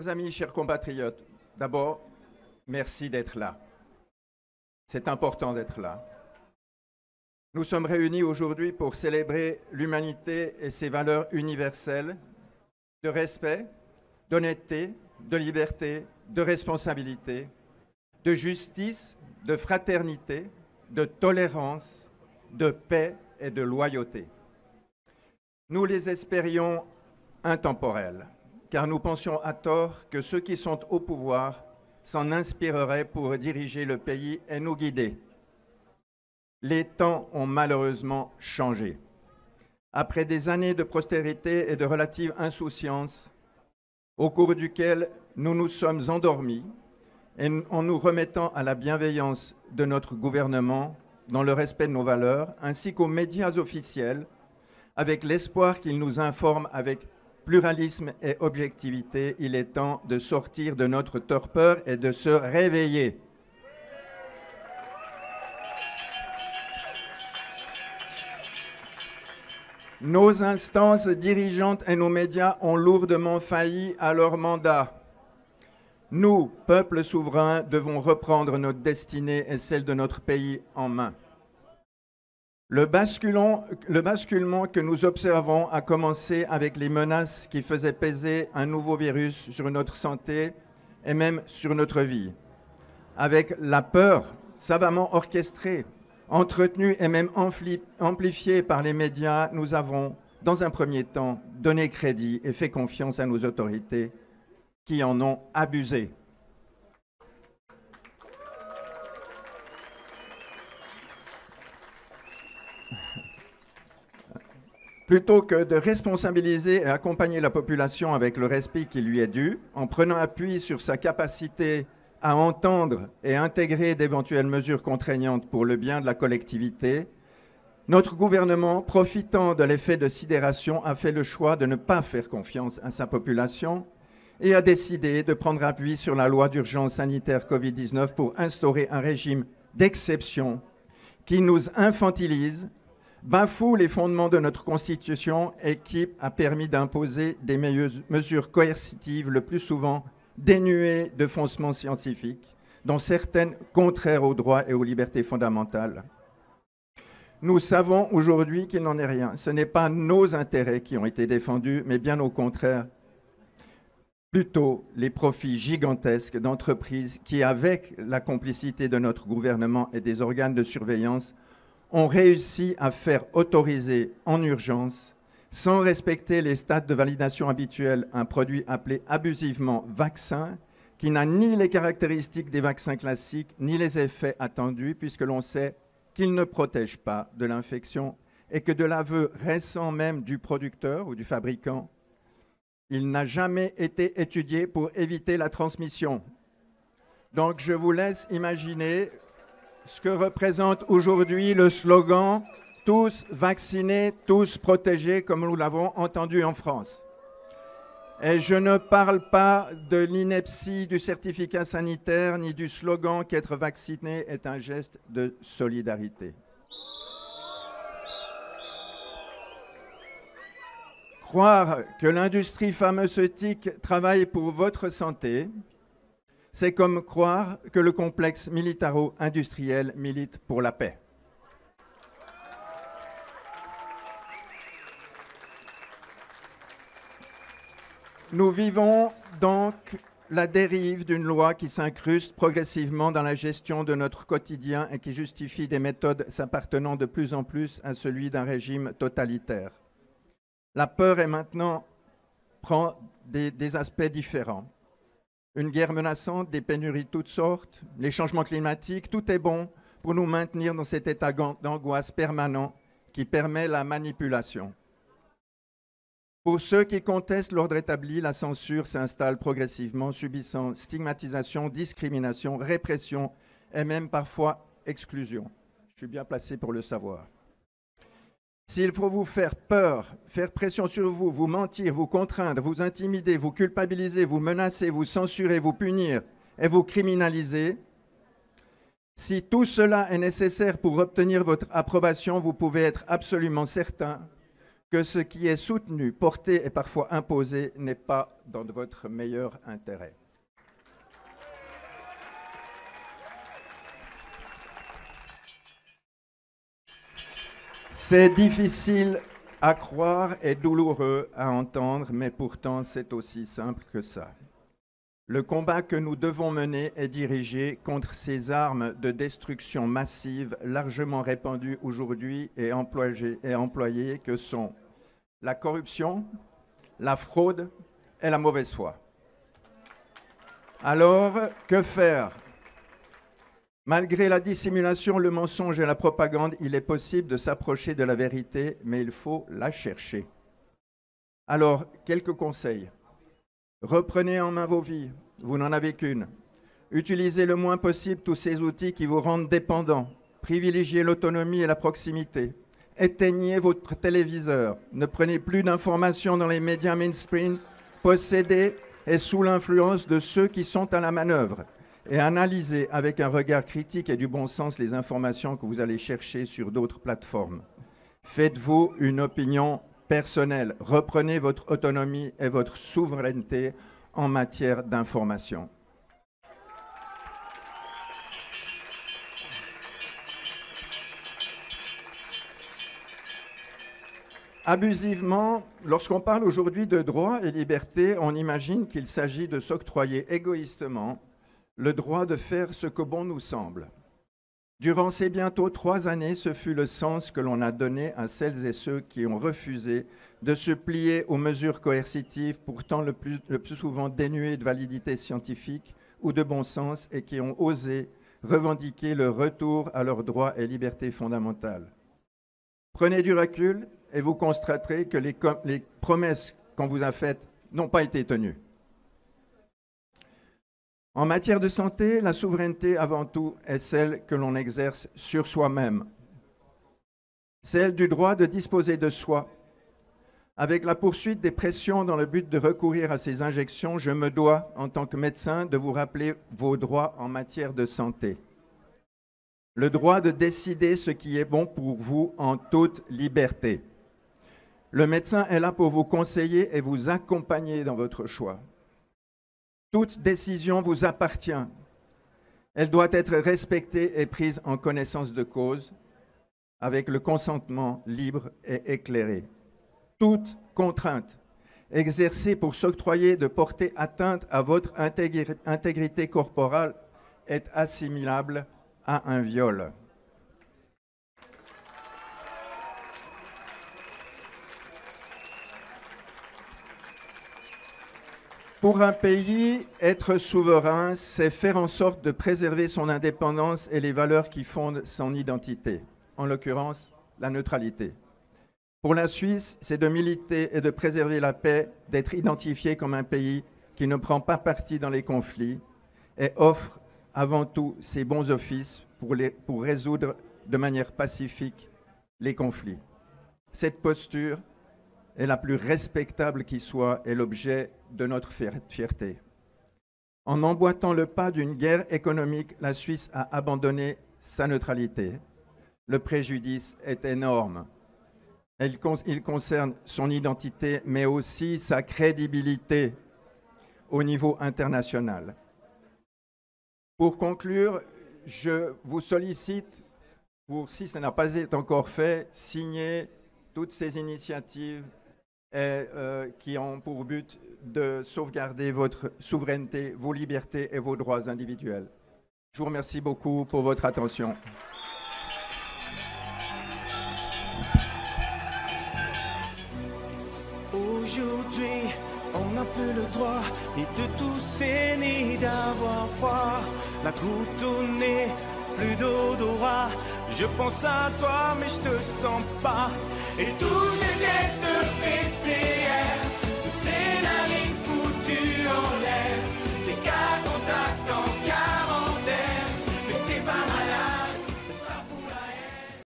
Chers amis, chers compatriotes, d'abord, merci d'être là. C'est important d'être là. Nous sommes réunis aujourd'hui pour célébrer l'humanité et ses valeurs universelles de respect, d'honnêteté, de liberté, de responsabilité, de justice, de fraternité, de tolérance, de paix et de loyauté. Nous les espérions intemporels, car nous pensions à tort que ceux qui sont au pouvoir s'en inspireraient pour diriger le pays et nous guider. Les temps ont malheureusement changé. Après des années de prospérité et de relative insouciance, au cours duquel nous nous sommes endormis, et en nous remettant à la bienveillance de notre gouvernement, dans le respect de nos valeurs, ainsi qu'aux médias officiels, avec l'espoir qu'ils nous informent avec pluralisme et objectivité, il est temps de sortir de notre torpeur et de se réveiller. Nos instances dirigeantes et nos médias ont lourdement failli à leur mandat. Nous, peuple souverain, devons reprendre notre destinée et celle de notre pays en main. Le basculement que nous observons a commencé avec les menaces qui faisaient peser un nouveau virus sur notre santé et même sur notre vie. Avec la peur savamment orchestrée, entretenue et même amplifiée par les médias, nous avons, dans un premier temps, donné crédit et fait confiance à nos autorités qui en ont abusé. Plutôt que de responsabiliser et accompagner la population avec le respect qui lui est dû, en prenant appui sur sa capacité à entendre et intégrer d'éventuelles mesures contraignantes pour le bien de la collectivité, notre gouvernement, profitant de l'effet de sidération, a fait le choix de ne pas faire confiance à sa population et a décidé de prendre appui sur la loi d'urgence sanitaire Covid-19 pour instaurer un régime d'exception qui nous infantilise, bafoue les fondements de notre Constitution et qui a permis d'imposer des mesures coercitives le plus souvent dénuées de fondements scientifiques, dont certaines contraires aux droits et aux libertés fondamentales. Nous savons aujourd'hui qu'il n'en est rien. Ce n'est pas nos intérêts qui ont été défendus, mais bien au contraire, plutôt les profits gigantesques d'entreprises qui, avec la complicité de notre gouvernement et des organes de surveillance, ont réussi à faire autoriser en urgence, sans respecter les stades de validation habituels, un produit appelé abusivement vaccin, qui n'a ni les caractéristiques des vaccins classiques, ni les effets attendus, puisque l'on sait qu'il ne protège pas de l'infection et que de l'aveu récent même du producteur ou du fabricant, il n'a jamais été étudié pour éviter la transmission. Donc je vous laisse imaginer ce que représente aujourd'hui le slogan « Tous vaccinés, tous protégés » comme nous l'avons entendu en France. Et je ne parle pas de l'ineptie du certificat sanitaire ni du slogan qu'être vacciné est un geste de solidarité. Croire que l'industrie pharmaceutique travaille pour votre santé, c'est comme croire que le complexe militaro-industriel milite pour la paix. Nous vivons donc la dérive d'une loi qui s'incruste progressivement dans la gestion de notre quotidien et qui justifie des méthodes s'appartenant de plus en plus à celui d'un régime totalitaire. La peur est maintenant prend des aspects différents. Une guerre menaçante, des pénuries de toutes sortes, les changements climatiques, tout est bon pour nous maintenir dans cet état d'angoisse permanent qui permet la manipulation. Pour ceux qui contestent l'ordre établi, la censure s'installe progressivement, subissant stigmatisation, discrimination, répression et même parfois exclusion. Je suis bien placé pour le savoir. S'il faut vous faire peur, faire pression sur vous, vous mentir, vous contraindre, vous intimider, vous culpabiliser, vous menacer, vous censurer, vous punir et vous criminaliser, si tout cela est nécessaire pour obtenir votre approbation, vous pouvez être absolument certain que ce qui est soutenu, porté et parfois imposé n'est pas dans votre meilleur intérêt. C'est difficile à croire et douloureux à entendre, mais pourtant c'est aussi simple que ça. Le combat que nous devons mener est dirigé contre ces armes de destruction massive largement répandues aujourd'hui et employées que sont la corruption, la fraude et la mauvaise foi. Alors, que faire ? Malgré la dissimulation, le mensonge et la propagande, il est possible de s'approcher de la vérité, mais il faut la chercher. Alors, quelques conseils. Reprenez en main vos vies, vous n'en avez qu'une. Utilisez le moins possible tous ces outils qui vous rendent dépendants. Privilégiez l'autonomie et la proximité. Éteignez votre téléviseur. Ne prenez plus d'informations dans les médias mainstream, possédés et sous l'influence de ceux qui sont à la manœuvre. Et analysez avec un regard critique et du bon sens les informations que vous allez chercher sur d'autres plateformes. Faites-vous une opinion personnelle. Reprenez votre autonomie et votre souveraineté en matière d'information. Abusivement, lorsqu'on parle aujourd'hui de droits et libertés, on imagine qu'il s'agit de s'octroyer égoïstement le droit de faire ce que bon nous semble. Durant ces bientôt 3 années, ce fut le sens que l'on a donné à celles et ceux qui ont refusé de se plier aux mesures coercitives, pourtant le plus souvent dénuées de validité scientifique ou de bon sens, et qui ont osé revendiquer le retour à leurs droits et libertés fondamentales. Prenez du recul et vous constaterez que les promesses qu'on vous a faites n'ont pas été tenues. En matière de santé, la souveraineté avant tout est celle que l'on exerce sur soi-même, celle du droit de disposer de soi. Avec la poursuite des pressions dans le but de recourir à ces injections, je me dois, en tant que médecin, de vous rappeler vos droits en matière de santé. Le droit de décider ce qui est bon pour vous en toute liberté. Le médecin est là pour vous conseiller et vous accompagner dans votre choix. Toute décision vous appartient. Elle doit être respectée et prise en connaissance de cause, avec le consentement libre et éclairé. Toute contrainte exercée pour s'octroyer de porter atteinte à votre intégrité corporelle est assimilable à un viol. Pour un pays, être souverain, c'est faire en sorte de préserver son indépendance et les valeurs qui fondent son identité, en l'occurrence la neutralité. Pour la Suisse, c'est de militer et de préserver la paix, d'être identifié comme un pays qui ne prend pas parti dans les conflits et offre avant tout ses bons offices pour résoudre de manière pacifique les conflits. Cette posture est la plus respectable qui soit et l'objet de notre fierté. En emboîtant le pas d'une guerre économique, la Suisse a abandonné sa neutralité. Le préjudice est énorme. Il concerne son identité, mais aussi sa crédibilité au niveau international. Pour conclure, je vous sollicite, si ça n'a pas été encore fait, signer toutes ces initiatives qui ont pour but de sauvegarder votre souveraineté, vos libertés et vos droits individuels. Je vous remercie beaucoup pour votre attention. Aujourd'hui, on n'a plus le droit ni de tousser ni d'avoir froid. La goutte au nez, plus d'odorat. Je pense à toi mais je te sens pas. Et tous ces gestes